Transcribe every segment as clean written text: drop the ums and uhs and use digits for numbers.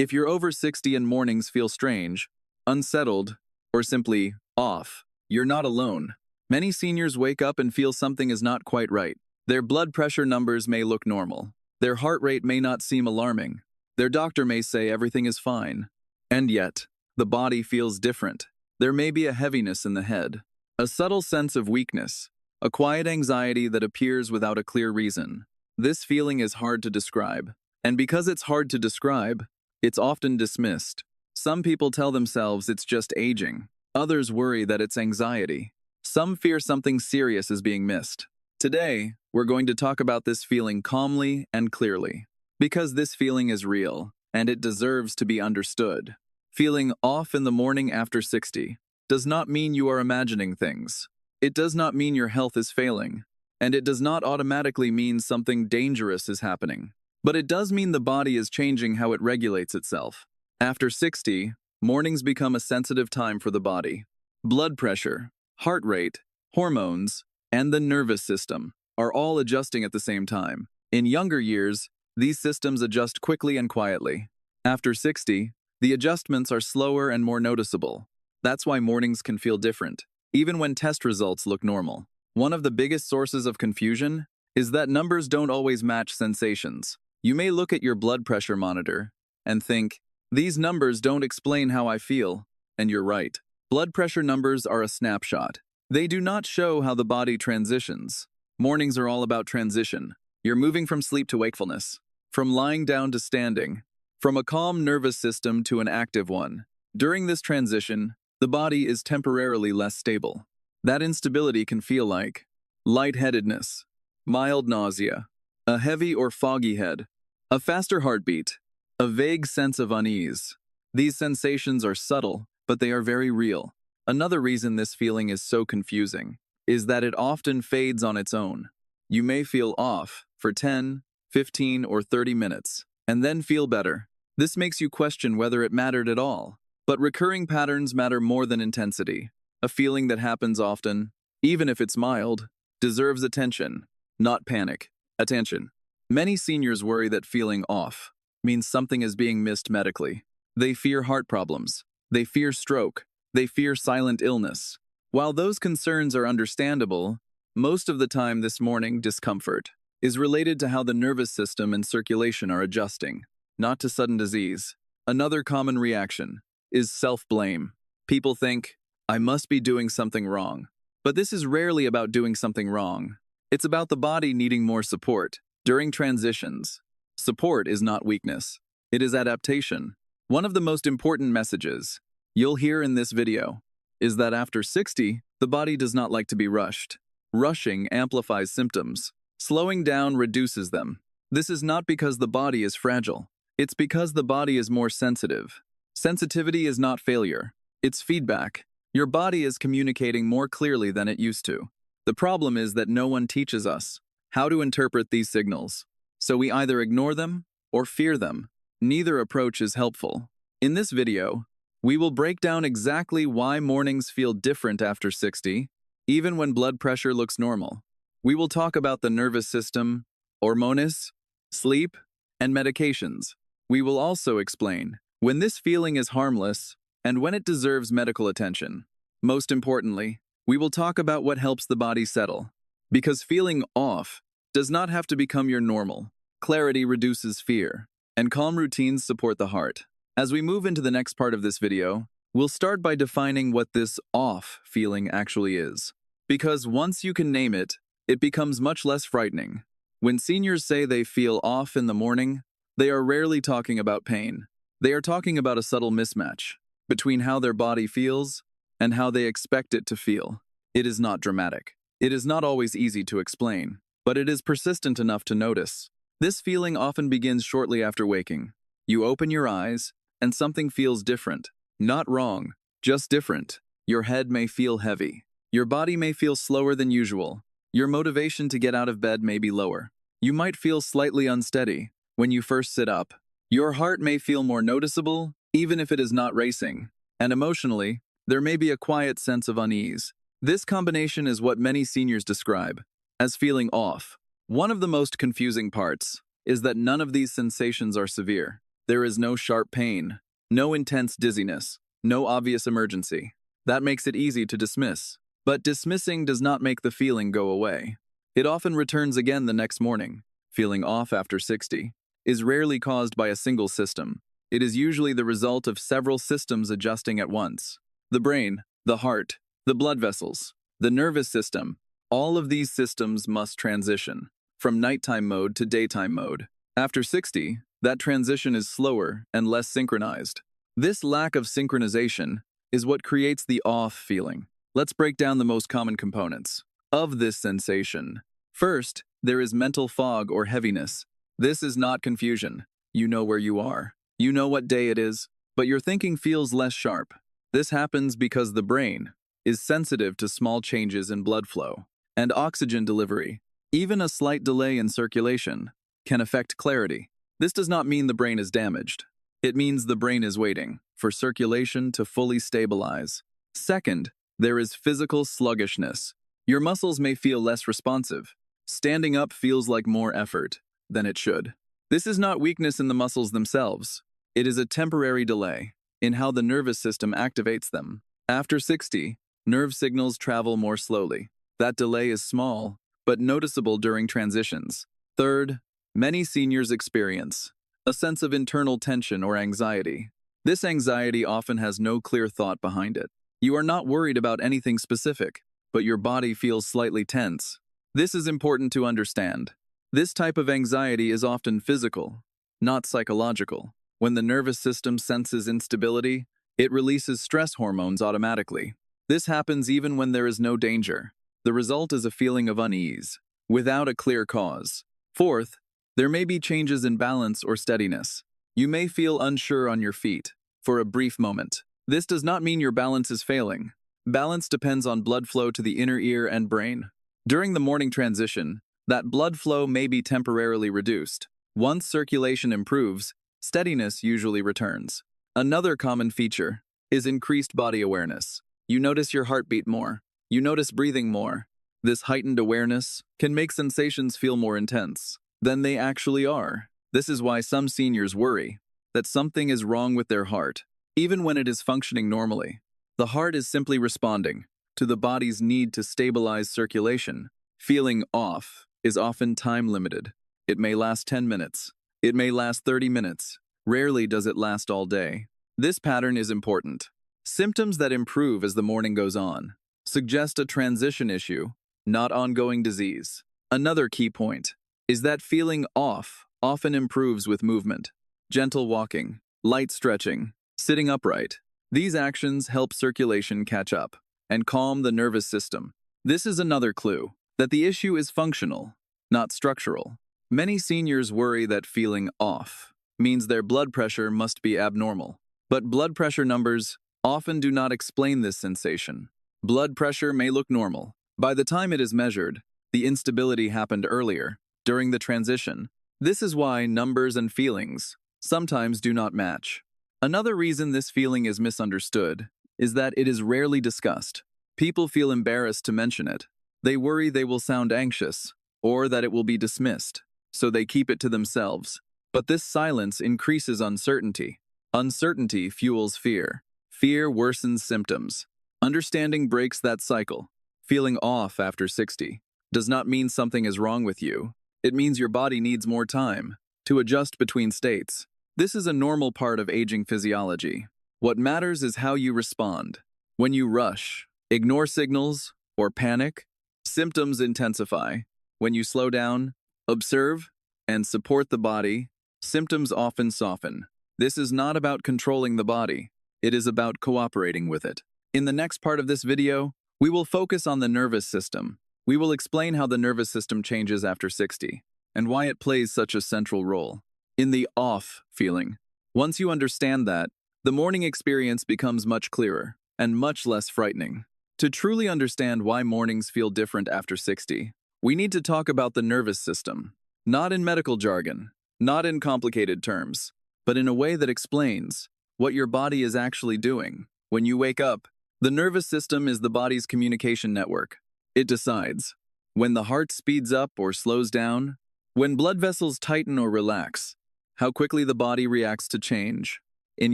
If you're over 60 and mornings feel strange, unsettled, or simply off, you're not alone. Many seniors wake up and feel something is not quite right. Their blood pressure numbers may look normal. Their heart rate may not seem alarming. Their doctor may say everything is fine. And yet, the body feels different. There may be a heaviness in the head, a subtle sense of weakness, a quiet anxiety that appears without a clear reason. This feeling is hard to describe. And because it's hard to describe, it's often dismissed. Some people tell themselves it's just aging. Others worry that it's anxiety. Some fear something serious is being missed. Today, we're going to talk about this feeling calmly and clearly, because this feeling is real, and it deserves to be understood. Feeling off in the morning after 60 does not mean you are imagining things. It does not mean your health is failing, and it does not automatically mean something dangerous is happening. But it does mean the body is changing how it regulates itself. After 60, mornings become a sensitive time for the body. Blood pressure, heart rate, hormones, and the nervous system are all adjusting at the same time. In younger years, these systems adjust quickly and quietly. After 60, the adjustments are slower and more noticeable. That's why mornings can feel different, even when test results look normal. One of the biggest sources of confusion is that numbers don't always match sensations. You may look at your blood pressure monitor and think, these numbers don't explain how I feel, and you're right. Blood pressure numbers are a snapshot. They do not show how the body transitions. Mornings are all about transition. You're moving from sleep to wakefulness, from lying down to standing, from a calm nervous system to an active one. During this transition, the body is temporarily less stable. That instability can feel like lightheadedness, mild nausea, a heavy or foggy head, a faster heartbeat, a vague sense of unease. These sensations are subtle, but they are very real. Another reason this feeling is so confusing is that it often fades on its own. You may feel off for 10, 15, or 30 minutes, and then feel better. This makes you question whether it mattered at all. But recurring patterns matter more than intensity. A feeling that happens often, even if it's mild, deserves attention, not panic. Attention. Many seniors worry that feeling off means something is being missed medically. They fear heart problems. They fear stroke. They fear silent illness. While those concerns are understandable, most of the time this morning discomfort is related to how the nervous system and circulation are adjusting, not to sudden disease. Another common reaction is self-blame. People think, I must be doing something wrong. But this is rarely about doing something wrong. It's about the body needing more support. During transitions, support is not weakness. It is adaptation. One of the most important messages you'll hear in this video is that after 60, the body does not like to be rushed. Rushing amplifies symptoms. Slowing down reduces them. This is not because the body is fragile. It's because the body is more sensitive. Sensitivity is not failure. It's feedback. Your body is communicating more clearly than it used to. The problem is that no one teaches us how to interpret these signals. So we either ignore them or fear them. Neither approach is helpful. In this video, we will break down exactly why mornings feel different after 60, even when blood pressure looks normal. We will talk about the nervous system, hormones, sleep, and medications. We will also explain when this feeling is harmless and when it deserves medical attention. Most importantly, we will talk about what helps the body settle. Because feeling off does not have to become your normal. Clarity reduces fear, and calm routines support the heart. As we move into the next part of this video, we'll start by defining what this off feeling actually is. Because once you can name it, it becomes much less frightening. When seniors say they feel off in the morning, they are rarely talking about pain. They are talking about a subtle mismatch between how their body feels and how they expect it to feel. It is not dramatic. It is not always easy to explain, but it is persistent enough to notice. This feeling often begins shortly after waking. You open your eyes, and something feels different. Not wrong, just different. Your head may feel heavy. Your body may feel slower than usual. Your motivation to get out of bed may be lower. You might feel slightly unsteady when you first sit up. Your heart may feel more noticeable, even if it is not racing. And emotionally, there may be a quiet sense of unease. This combination is what many seniors describe as feeling off. One of the most confusing parts is that none of these sensations are severe. There is no sharp pain, no intense dizziness, no obvious emergency. That makes it easy to dismiss. But dismissing does not make the feeling go away. It often returns again the next morning. Feeling off after 60 is rarely caused by a single system. It is usually the result of several systems adjusting at once. The brain, the heart, the blood vessels, the nervous system, all of these systems must transition from nighttime mode to daytime mode. After 60, that transition is slower and less synchronized. This lack of synchronization is what creates the off feeling. Let's break down the most common components of this sensation. First, there is mental fog or heaviness. This is not confusion. You know where you are. You know what day it is, but your thinking feels less sharp. This happens because the brain is sensitive to small changes in blood flow and oxygen delivery. Even a slight delay in circulation can affect clarity. This does not mean the brain is damaged. It means the brain is waiting for circulation to fully stabilize. Second, there is physical sluggishness. Your muscles may feel less responsive. Standing up feels like more effort than it should. This is not weakness in the muscles themselves. It is a temporary delay in how the nervous system activates them. After 60, nerve signals travel more slowly. That delay is small, but noticeable during transitions. Third, many seniors experience a sense of internal tension or anxiety. This anxiety often has no clear thought behind it. You are not worried about anything specific, but your body feels slightly tense. This is important to understand. This type of anxiety is often physical, not psychological. When the nervous system senses instability, it releases stress hormones automatically. This happens even when there is no danger. The result is a feeling of unease, without a clear cause. Fourth, there may be changes in balance or steadiness. You may feel unsure on your feet for a brief moment. This does not mean your balance is failing. Balance depends on blood flow to the inner ear and brain. During the morning transition, that blood flow may be temporarily reduced. Once circulation improves, steadiness usually returns. Another common feature is increased body awareness. You notice your heartbeat more. You notice breathing more. This heightened awareness can make sensations feel more intense than they actually are. This is why some seniors worry that something is wrong with their heart, even when it is functioning normally. The heart is simply responding to the body's need to stabilize circulation. Feeling off is often time-limited. It may last 10 minutes. It may last 30 minutes. Rarely does it last all day. This pattern is important. Symptoms that improve as the morning goes on suggest a transition issue, not ongoing disease. Another key point is that feeling off often improves with movement. Gentle walking, light stretching, sitting upright. These actions help circulation catch up and calm the nervous system. This is another clue that the issue is functional, not structural. Many seniors worry that feeling off means their blood pressure must be abnormal. But blood pressure numbers often do not explain this sensation. Blood pressure may look normal. By the time it is measured, the instability happened earlier, during the transition. This is why numbers and feelings sometimes do not match. Another reason this feeling is misunderstood is that it is rarely discussed. People feel embarrassed to mention it. They worry they will sound anxious or that it will be dismissed, so they keep it to themselves. But this silence increases uncertainty. Uncertainty fuels fear. Fear worsens symptoms. Understanding breaks that cycle. Feeling off after 60 does not mean something is wrong with you. It means your body needs more time to adjust between states. This is a normal part of aging physiology. What matters is how you respond. When you rush, ignore signals, or panic, symptoms intensify. When you slow down, observe, and support the body, symptoms often soften. This is not about controlling the body. It is about cooperating with it. In the next part of this video, we will focus on the nervous system. We will explain how the nervous system changes after 60 and why it plays such a central role in the off feeling. Once you understand that, the morning experience becomes much clearer and much less frightening. To truly understand why mornings feel different after 60, we need to talk about the nervous system, not in medical jargon, not in complicated terms, but in a way that explains what your body is actually doing. When you wake up, the nervous system is the body's communication network. It decides when the heart speeds up or slows down, when blood vessels tighten or relax, how quickly the body reacts to change. In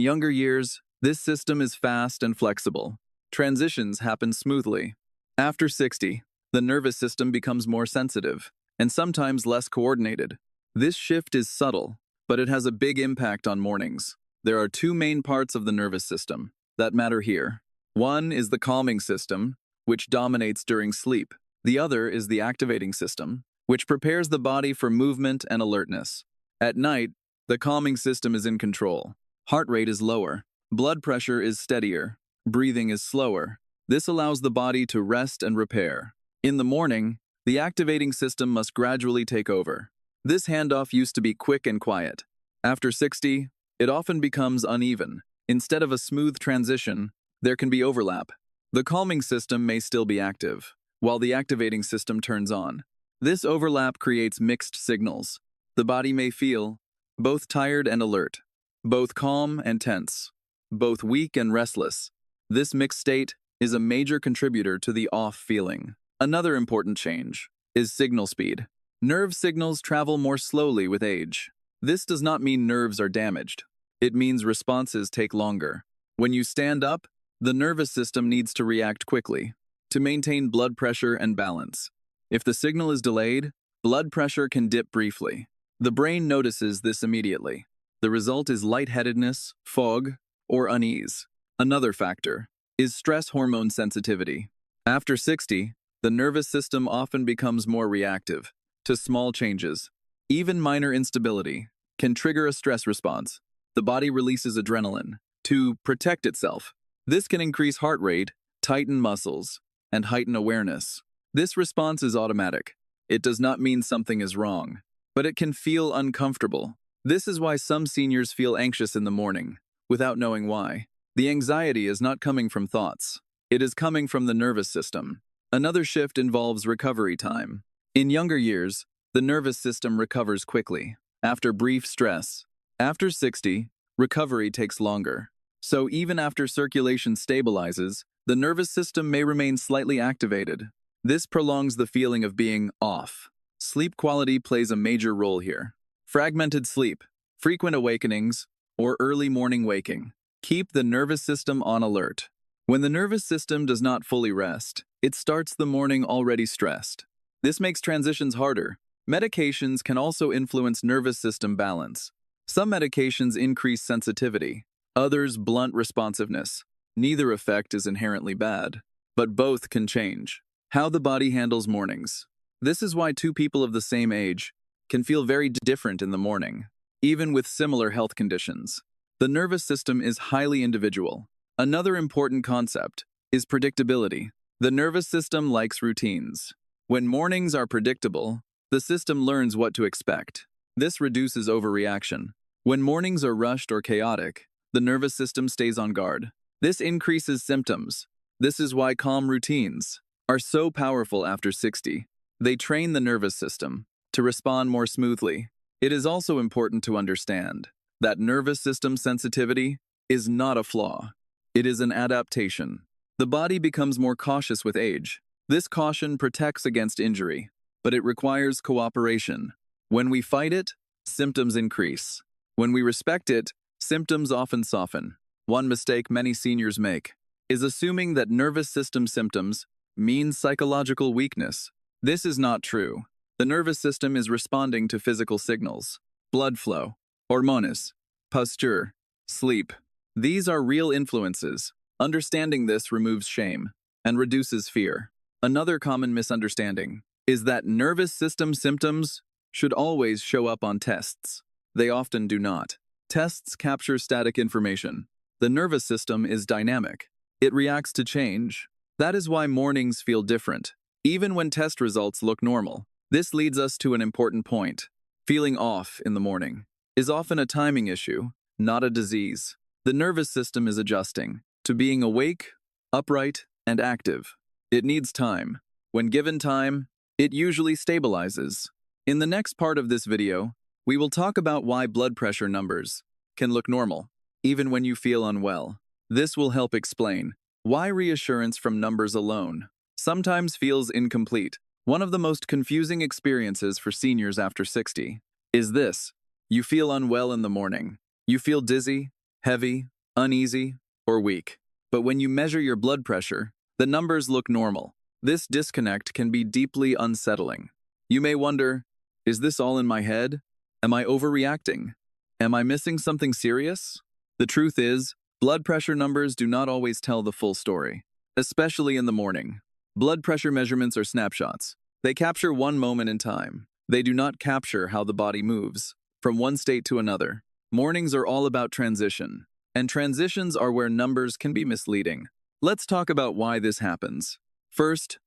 younger years, this system is fast and flexible. Transitions happen smoothly. After 60, the nervous system becomes more sensitive and sometimes less coordinated. This shift is subtle, but it has a big impact on mornings. There are two main parts of the nervous system that matter here. One is the calming system, which dominates during sleep. The other is the activating system, which prepares the body for movement and alertness. At night, the calming system is in control. Heart rate is lower. Blood pressure is steadier. Breathing is slower. This allows the body to rest and repair. In the morning, the activating system must gradually take over. This handoff used to be quick and quiet. After 60, it often becomes uneven. Instead of a smooth transition, there can be overlap. The calming system may still be active, while the activating system turns on. This overlap creates mixed signals. The body may feel both tired and alert, both calm and tense, both weak and restless. This mixed state is a major contributor to the off feeling. Another important change is signal speed. Nerve signals travel more slowly with age. This does not mean nerves are damaged. It means responses take longer. When you stand up, the nervous system needs to react quickly to maintain blood pressure and balance. If the signal is delayed, blood pressure can dip briefly. The brain notices this immediately. The result is lightheadedness, fog, or unease. Another factor is stress hormone sensitivity. After 60, the nervous system often becomes more reactive to small changes. Even minor instability can trigger a stress response. The body releases adrenaline to protect itself. This can increase heart rate, tighten muscles, and heighten awareness. This response is automatic. It does not mean something is wrong, but it can feel uncomfortable. This is why some seniors feel anxious in the morning, without knowing why. The anxiety is not coming from thoughts. It is coming from the nervous system. Another shift involves recovery time. In younger years, the nervous system recovers quickly, after brief stress. After 60, recovery takes longer. So even after circulation stabilizes, the nervous system may remain slightly activated. This prolongs the feeling of being off. Sleep quality plays a major role here. Fragmented sleep, frequent awakenings, or early morning waking keep the nervous system on alert. When the nervous system does not fully rest, it starts the morning already stressed. This makes transitions harder. Medications can also influence nervous system balance. Some medications increase sensitivity, others blunt responsiveness. Neither effect is inherently bad, but both can change how the body handles mornings. This is why two people of the same age can feel very different in the morning, even with similar health conditions. The nervous system is highly individual. Another important concept is predictability. The nervous system likes routines. When mornings are predictable, the system learns what to expect. This reduces overreaction. When mornings are rushed or chaotic, the nervous system stays on guard. This increases symptoms. This is why calm routines are so powerful after 60. They train the nervous system to respond more smoothly. It is also important to understand that nervous system sensitivity is not a flaw. It is an adaptation. The body becomes more cautious with age. This caution protects against injury, but it requires cooperation. When we fight it, symptoms increase. When we respect it, symptoms often soften. One mistake many seniors make is assuming that nervous system symptoms mean psychological weakness. This is not true. The nervous system is responding to physical signals, blood flow, hormones, posture, sleep. These are real influences. Understanding this removes shame and reduces fear. Another common misunderstanding is that nervous system symptoms should always show up on tests. They often do not. Tests capture static information. The nervous system is dynamic. It reacts to change. That is why mornings feel different, even when test results look normal. This leads us to an important point. Feeling off in the morning is often a timing issue, not a disease. The nervous system is adjusting to being awake, upright, and active. It needs time. When given time, it usually stabilizes. In the next part of this video, we will talk about why blood pressure numbers can look normal, even when you feel unwell. This will help explain why reassurance from numbers alone sometimes feels incomplete. One of the most confusing experiences for seniors after 60 is this. You feel unwell in the morning. You feel dizzy, heavy, uneasy, or weak. But when you measure your blood pressure, the numbers look normal. This disconnect can be deeply unsettling. You may wonder, is this all in my head? Am I overreacting? Am I missing something serious? The truth is, blood pressure numbers do not always tell the full story, especially in the morning. Blood pressure measurements are snapshots. They capture one moment in time. They do not capture how the body moves from one state to another. Mornings are all about transition, and transitions are where numbers can be misleading. Let's talk about why this happens. First,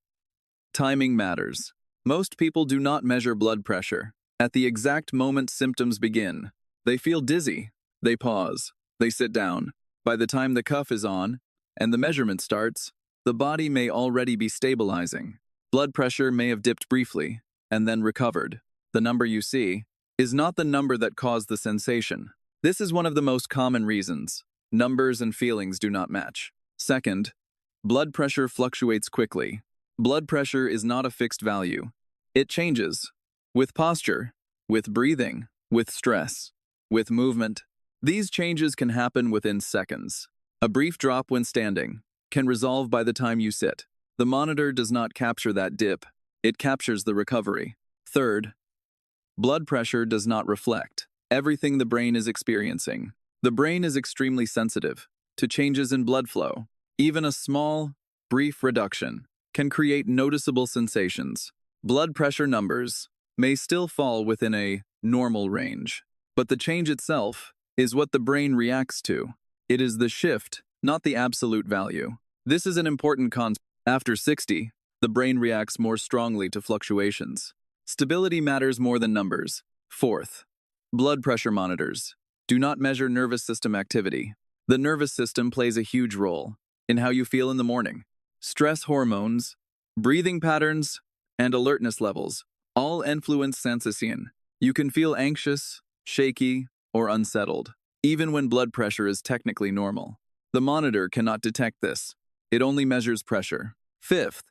timing matters. Most people do not measure blood pressure at the exact moment symptoms begin. They feel dizzy. They pause. They sit down. By the time the cuff is on and the measurement starts, the body may already be stabilizing. Blood pressure may have dipped briefly and then recovered. The number you see is not the number that caused the sensation. This is one of the most common reasons. Numbers and feelings do not match. Second, blood pressure fluctuates quickly. Blood pressure is not a fixed value. It changes with posture, with breathing, with stress, with movement. These changes can happen within seconds. A brief drop when standing can resolve by the time you sit. The monitor does not capture that dip. It captures the recovery. Third, blood pressure does not reflect everything the brain is experiencing. The brain is extremely sensitive to changes in blood flow. Even a small, brief reduction can create noticeable sensations. Blood pressure numbers may still fall within a normal range, but the change itself is what the brain reacts to. It is the shift, not the absolute value. This is an important concept. After 60, the brain reacts more strongly to fluctuations. Stability matters more than numbers. Fourth, blood pressure monitors do not measure nervous system activity. The nervous system plays a huge role in how you feel in the morning. Stress hormones, breathing patterns, and alertness levels all influence sensation. You can feel anxious, shaky, or unsettled, even when blood pressure is technically normal. The monitor cannot detect this. It only measures pressure. Fifth,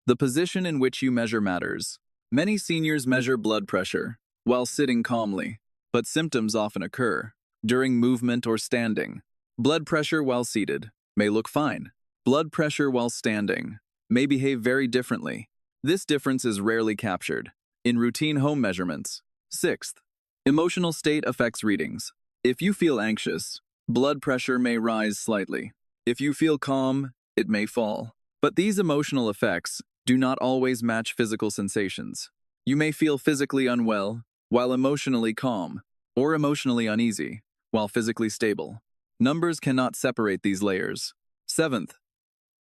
the position in which you measure matters. Many seniors measure blood pressure while sitting calmly, but symptoms often occur during movement or standing. Blood pressure while seated may look fine. Blood pressure while standing may behave very differently. This difference is rarely captured in routine home measurements. Sixth, emotional state affects readings. If you feel anxious, blood pressure may rise slightly. If you feel calm, it may fall. But these emotional effects do not always match physical sensations. You may feel physically unwell while emotionally calm, or emotionally uneasy while physically stable. Numbers cannot separate these layers. Seventh,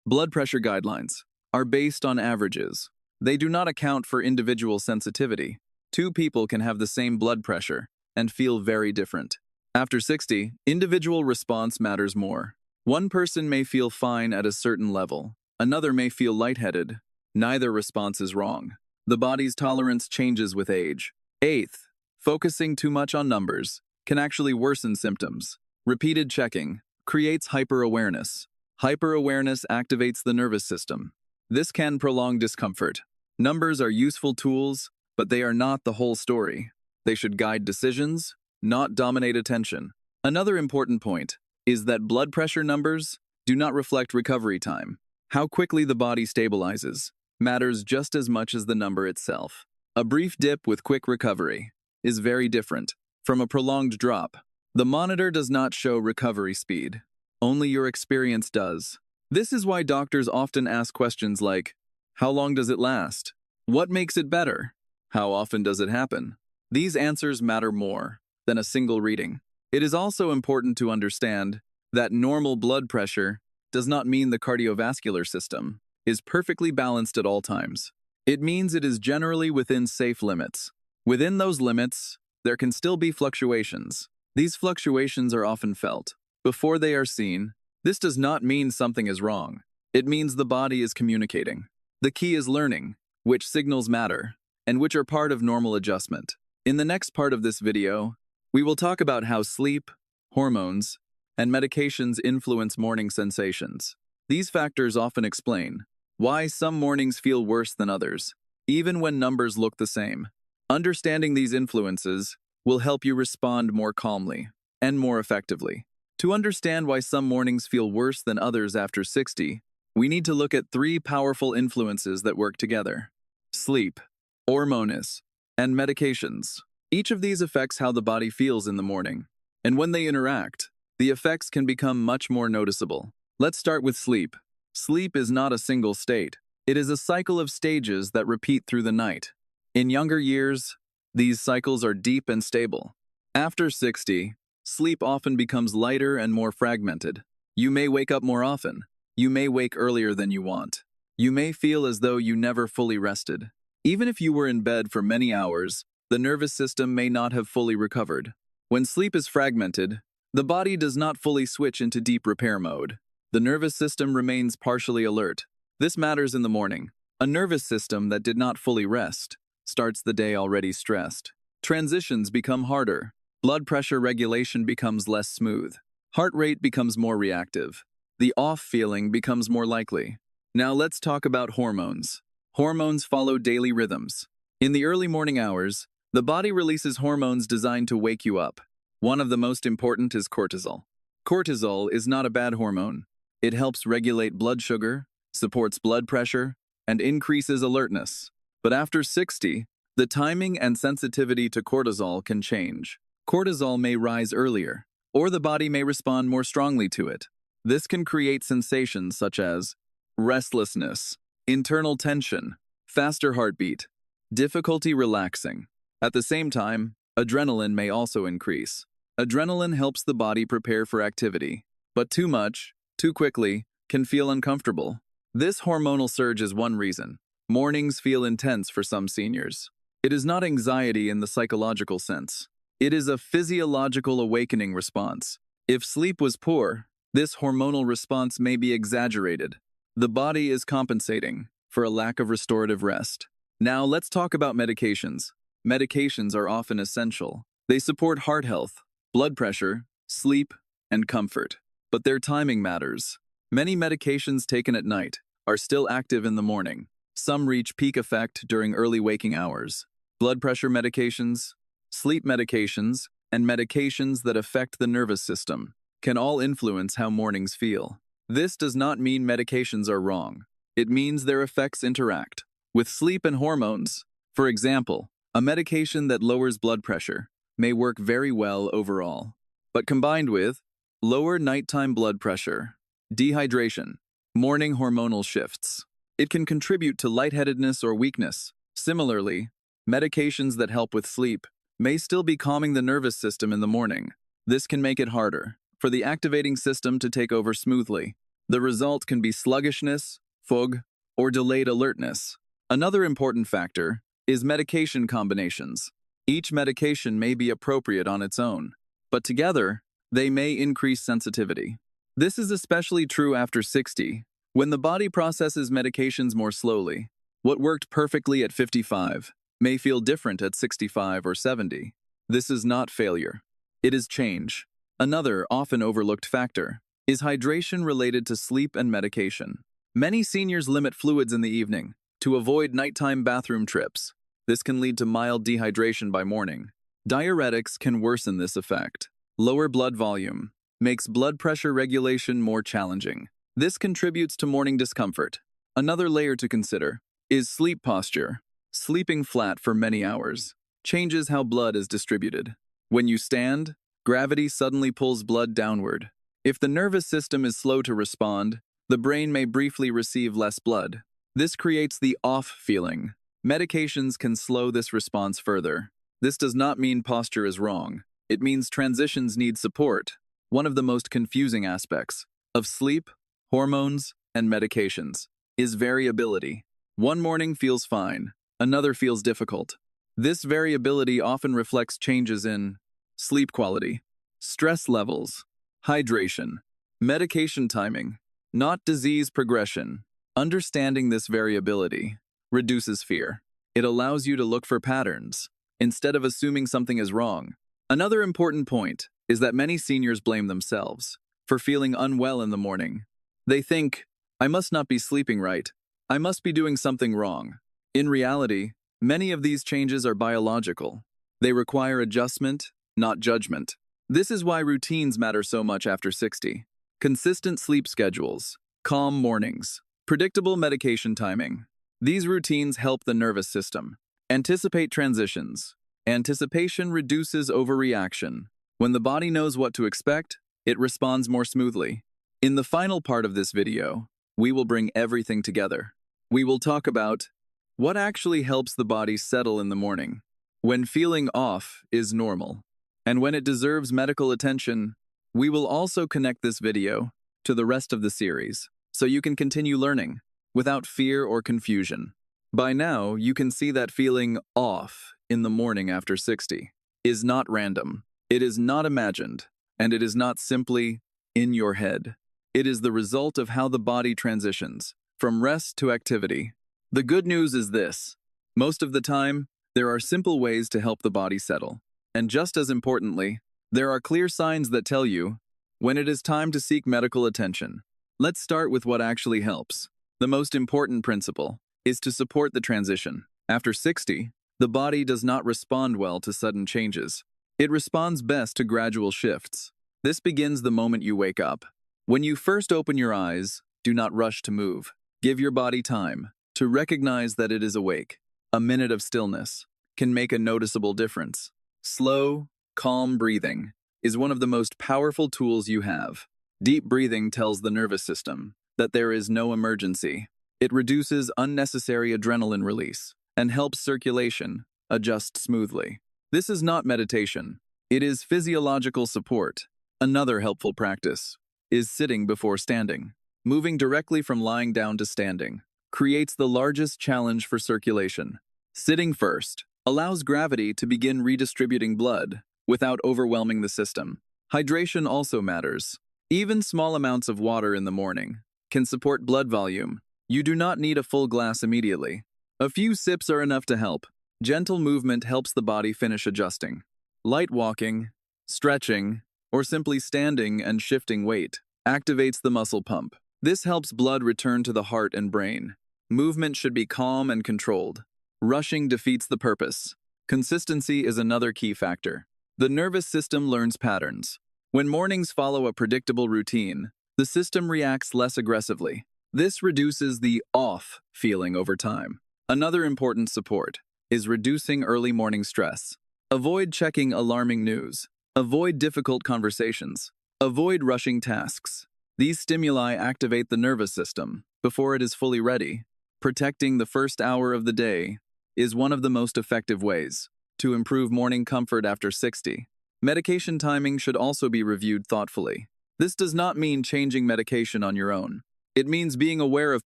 blood pressure guidelines are based on averages. They do not account for individual sensitivity. Two people can have the same blood pressure and feel very different. After 60, individual response matters more. One person may feel fine at a certain level. Another may feel lightheaded. Neither response is wrong. The body's tolerance changes with age. Eighth, focusing too much on numbers can actually worsen symptoms. Repeated checking creates hyper-awareness. Hyper-awareness activates the nervous system. This can prolong discomfort. Numbers are useful tools, but they are not the whole story. They should guide decisions, not dominate attention. Another important point is that blood pressure numbers do not reflect recovery time. How quickly the body stabilizes matters just as much as the number itself. A brief dip with quick recovery is very different from a prolonged drop. The monitor does not show recovery speed. Only your experience does. This is why doctors often ask questions like, how long does it last? What makes it better? How often does it happen? These answers matter more than a single reading. It is also important to understand that normal blood pressure does not mean the cardiovascular system is perfectly balanced at all times. It means it is generally within safe limits. Within those limits, there can still be fluctuations. These fluctuations are often felt before they are seen. This does not mean something is wrong. It means the body is communicating. The key is learning which signals matter and which are part of normal adjustment. In the next part of this video, we will talk about how sleep, hormones, and medications influence morning sensations. These factors often explain why some mornings feel worse than others, even when numbers look the same. Understanding these influences will help you respond more calmly and more effectively. To understand why some mornings feel worse than others after 60, we need to look at three powerful influences that work together: sleep, hormones, and medications. Each of these affects how the body feels in the morning, and when they interact, the effects can become much more noticeable. Let's start with sleep. Sleep is not a single state. It is a cycle of stages that repeat through the night. In younger years, these cycles are deep and stable. After 60, sleep often becomes lighter and more fragmented. You may wake up more often. You may wake earlier than you want. You may feel as though you never fully rested. Even if you were in bed for many hours, the nervous system may not have fully recovered. When sleep is fragmented, the body does not fully switch into deep repair mode. The nervous system remains partially alert. This matters in the morning. A nervous system that did not fully rest starts the day already stressed. Transitions become harder. Blood pressure regulation becomes less smooth. Heart rate becomes more reactive. The off feeling becomes more likely. Now let's talk about hormones. Hormones follow daily rhythms. In the early morning hours, the body releases hormones designed to wake you up. One of the most important is cortisol. Cortisol is not a bad hormone. It helps regulate blood sugar, supports blood pressure, and increases alertness. But after 60, the timing and sensitivity to cortisol can change. Cortisol may rise earlier, or the body may respond more strongly to it. This can create sensations such as restlessness, internal tension, faster heartbeat, difficulty relaxing. At the same time, adrenaline may also increase. Adrenaline helps the body prepare for activity, but too much, too quickly, can feel uncomfortable. This hormonal surge is one reason. Mornings feel intense for some seniors. It is not anxiety in the psychological sense. It is a physiological awakening response. If sleep was poor, this hormonal response may be exaggerated. The body is compensating for a lack of restorative rest. Now let's talk about medications. Medications are often essential. They support heart health, blood pressure, sleep, and comfort. But their timing matters. Many medications taken at night are still active in the morning. Some reach peak effect during early waking hours. Blood pressure medications, sleep medications, and medications that affect the nervous system can all influence how mornings feel. This does not mean medications are wrong. It means their effects interact. With sleep and hormones, for example, a medication that lowers blood pressure may work very well overall. But combined with lower nighttime blood pressure, dehydration, morning hormonal shifts, it can contribute to lightheadedness or weakness. Similarly, medications that help with sleep may still be calming the nervous system in the morning. This can make it harder for the activating system to take over smoothly. The result can be sluggishness, fog, or delayed alertness. Another important factor is medication combinations. Each medication may be appropriate on its own, but together, they may increase sensitivity. This is especially true after 60, when the body processes medications more slowly. What worked perfectly at 55 may feel different at 65 or 70. This is not failure. It is change. Another often overlooked factor is hydration related to sleep and medication. Many seniors limit fluids in the evening to avoid nighttime bathroom trips. This can lead to mild dehydration by morning. Diuretics can worsen this effect. Lower blood volume makes blood pressure regulation more challenging. This contributes to morning discomfort. Another layer to consider is sleep posture. Sleeping flat for many hours changes how blood is distributed. When you stand, gravity suddenly pulls blood downward. If the nervous system is slow to respond, the brain may briefly receive less blood. This creates the off feeling. Medications can slow this response further. This does not mean posture is wrong. It means transitions need support. One of the most confusing aspects of sleep, hormones, and medications is variability. One morning feels fine, another feels difficult. This variability often reflects changes in sleep quality, stress levels, hydration, medication timing, not disease progression. Understanding this variability reduces fear. It allows you to look for patterns instead of assuming something is wrong. Another important point is that many seniors blame themselves for feeling unwell in the morning. They think, I must not be sleeping right. I must be doing something wrong. In reality, many of these changes are biological. They require adjustment, not judgment. This is why routines matter so much after 60. Consistent sleep schedules, calm mornings, predictable medication timing. These routines help the nervous system. Anticipate transitions. Anticipation reduces overreaction. When the body knows what to expect, it responds more smoothly. In the final part of this video, we will bring everything together. We will talk about what actually helps the body settle in the morning, when feeling off is normal, and when it deserves medical attention. We will also connect this video to the rest of the series, so you can continue learning without fear or confusion. By now, you can see that feeling off in the morning after 60 is not random, it is not imagined, and it is not simply in your head. It is the result of how the body transitions from rest to activity. The good news is this: most of the time, there are simple ways to help the body settle. And just as importantly, there are clear signs that tell you when it is time to seek medical attention. Let's start with what actually helps. The most important principle is to support the transition. After 60, the body does not respond well to sudden changes. It responds best to gradual shifts. This begins the moment you wake up. When you first open your eyes, do not rush to move. Give your body time to recognize that it is awake. A minute of stillness can make a noticeable difference. Slow, calm breathing is one of the most powerful tools you have. Deep breathing tells the nervous system that there is no emergency. It reduces unnecessary adrenaline release and helps circulation adjust smoothly. This is not meditation. It is physiological support. Another helpful practice is sitting before standing. Moving directly from lying down to standing creates the largest challenge for circulation. Sitting first allows gravity to begin redistributing blood without overwhelming the system. Hydration also matters. Even small amounts of water in the morning can support blood volume. You do not need a full glass immediately. A few sips are enough to help. Gentle movement helps the body finish adjusting. Light walking, stretching, or simply standing and shifting weight activates the muscle pump. This helps blood return to the heart and brain. Movement should be calm and controlled. Rushing defeats the purpose. Consistency is another key factor. The nervous system learns patterns. When mornings follow a predictable routine, the system reacts less aggressively. This reduces the off feeling over time. Another important support is reducing early morning stress. Avoid checking alarming news. Avoid difficult conversations. Avoid rushing tasks. These stimuli activate the nervous system before it is fully ready. Protecting the first hour of the day is one of the most effective ways to improve morning comfort after 60. Medication timing should also be reviewed thoughtfully. This does not mean changing medication on your own. It means being aware of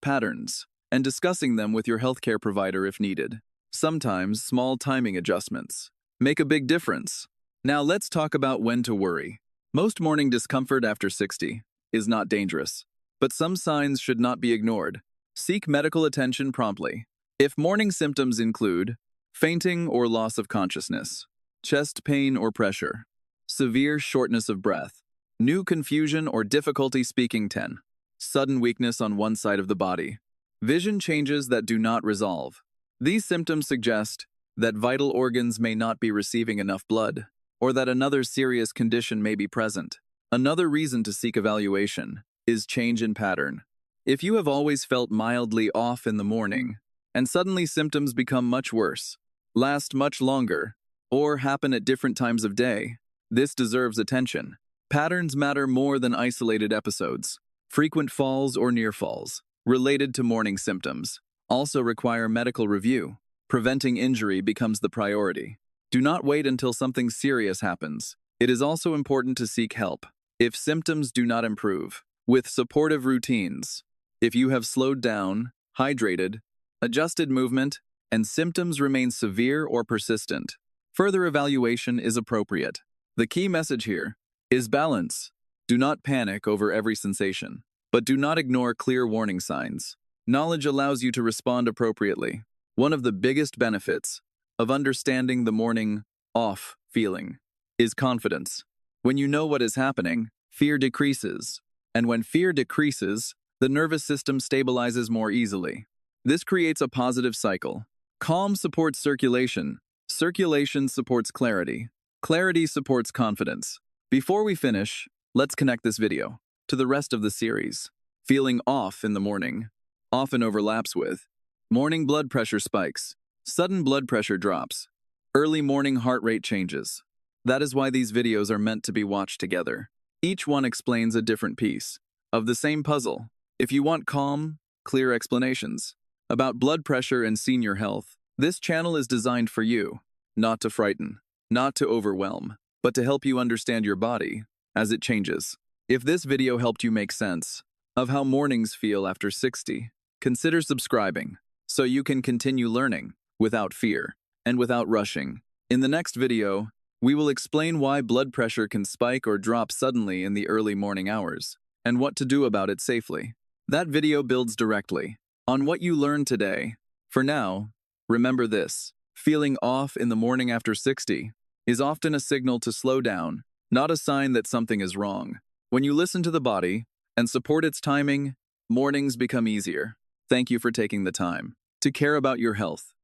patterns and discussing them with your healthcare provider if needed. Sometimes small timing adjustments make a big difference. Now let's talk about when to worry. Most morning discomfort after 60 is not dangerous, but some signs should not be ignored. Seek medical attention promptly. If morning symptoms include fainting or loss of consciousness, chest pain or pressure, severe shortness of breath, new confusion or difficulty speaking 10, sudden weakness on one side of the body, vision changes that do not resolve. These symptoms suggest that vital organs may not be receiving enough blood, or that another serious condition may be present. Another reason to seek evaluation is change in pattern. If you have always felt mildly off in the morning, and suddenly symptoms become much worse, last much longer, or happen at different times of day, this deserves attention. Patterns matter more than isolated episodes. Frequent falls or near falls, related to morning symptoms, also require medical review. Preventing injury becomes the priority. Do not wait until something serious happens. It is also important to seek help if symptoms do not improve, with supportive routines. If you have slowed down, hydrated, adjusted movement, and symptoms remain severe or persistent, further evaluation is appropriate. The key message here is balance. Do not panic over every sensation, but do not ignore clear warning signs. Knowledge allows you to respond appropriately. One of the biggest benefits of understanding the morning off feeling is confidence. When you know what is happening, fear decreases. And when fear decreases, the nervous system stabilizes more easily. This creates a positive cycle. Calm supports circulation, Circulation supports clarity. Clarity supports confidence. Before we finish, let's connect this video to the rest of the series. Feeling off in the morning often overlaps with morning blood pressure spikes, sudden blood pressure drops, early morning heart rate changes. That is why these videos are meant to be watched together. Each one explains a different piece of the same puzzle. If you want calm, clear explanations about blood pressure and senior health, this channel is designed for you, not to frighten, not to overwhelm, but to help you understand your body as it changes. If this video helped you make sense of how mornings feel after 60, consider subscribing so you can continue learning without fear and without rushing. In the next video, we will explain why blood pressure can spike or drop suddenly in the early morning hours and what to do about it safely. That video builds directly on what you learned today. For now, remember this: feeling off in the morning after 60 is often a signal to slow down, not a sign that something is wrong. When you listen to the body and support its timing, mornings become easier. Thank you for taking the time to care about your health.